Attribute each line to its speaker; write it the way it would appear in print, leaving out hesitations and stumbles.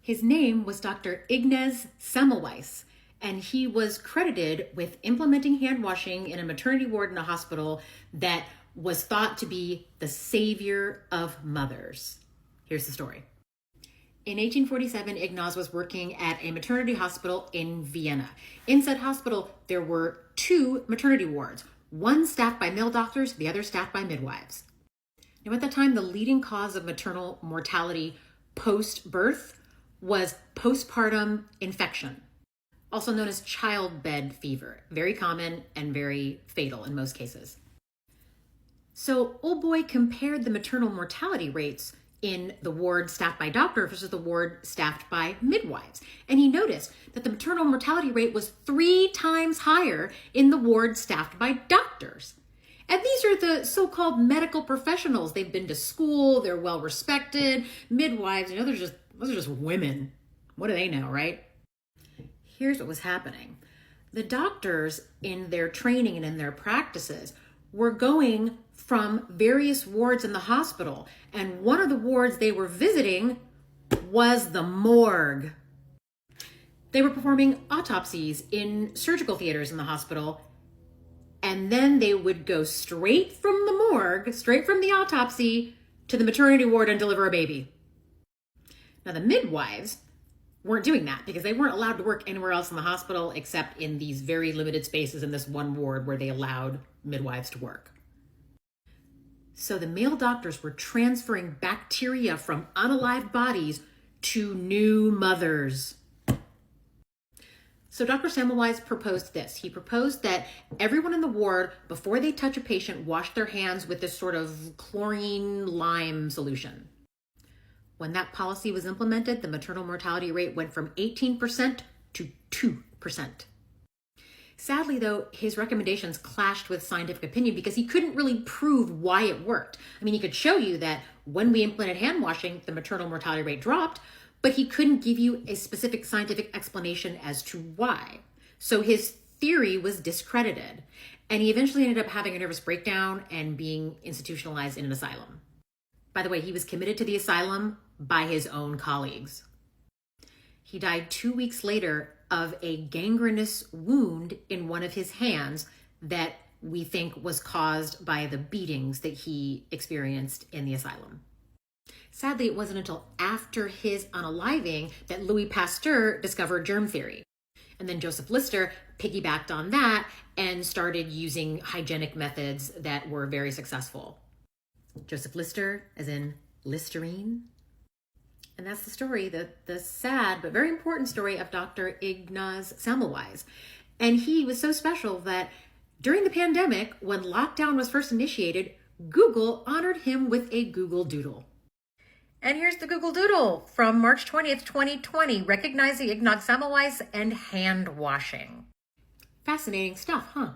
Speaker 1: His name was Dr. Ignaz Semmelweis, and he was credited with implementing hand washing in a maternity ward in a hospital that was thought to be the savior of mothers. Here's the story. In 1847, Ignaz was working at a maternity hospital in Vienna. In said hospital, there were 2 maternity wards, one staffed by male doctors, the other staffed by midwives. Now, at that time, the leading cause of maternal mortality post-birth was postpartum infection, also known as childbed fever, very common and very fatal in most cases. So old boy compared the maternal mortality rates in the ward staffed by doctors versus the ward staffed by midwives. And he noticed that the maternal mortality rate was 3 times higher in the ward staffed by doctors. And these are the so-called medical professionals. They've been to school, they're well-respected. Midwives, those are just women. What do they know, right? Here's what was happening. The doctors in their training and in their practices were going from various wards in the hospital, and one of the wards they were visiting was the morgue. They were performing autopsies in surgical theaters in the hospital, and then they would go straight from the morgue, straight from the autopsy, to the maternity ward and deliver a baby. Now, the midwives weren't doing that because they weren't allowed to work anywhere else in the hospital except in these very limited spaces in this one ward where they allowed midwives to work. So the male doctors were transferring bacteria from unalived bodies to new mothers. So Dr. Semmelweis proposed this. He proposed that everyone in the ward, before they touch a patient, wash their hands with this sort of chlorine lime solution. When that policy was implemented, the maternal mortality rate went from 18% to 2%. Sadly, though, his recommendations clashed with scientific opinion because he couldn't really prove why it worked. I mean, he could show you that when we implemented hand washing, the maternal mortality rate dropped, but he couldn't give you a specific scientific explanation as to why. So his theory was discredited, and he eventually ended up having a nervous breakdown and being institutionalized in an asylum. By the way, he was committed to the asylum by his own colleagues. He died 2 weeks later of a gangrenous wound in one of his hands that we think was caused by the beatings that he experienced in the asylum. Sadly, it wasn't until after his unaliving that Louis Pasteur discovered germ theory. And then Joseph Lister piggybacked on that and started using hygienic methods that were very successful. Joseph Lister, as in Listerine. And that's the story, the sad but very important story of Dr. Ignaz Semmelweis. And he was so special that during the pandemic, when lockdown was first initiated, Google honored him with a Google Doodle. And here's the Google Doodle from March 20th, 2020, recognizing Ignaz Semmelweis and hand washing. Fascinating stuff, huh?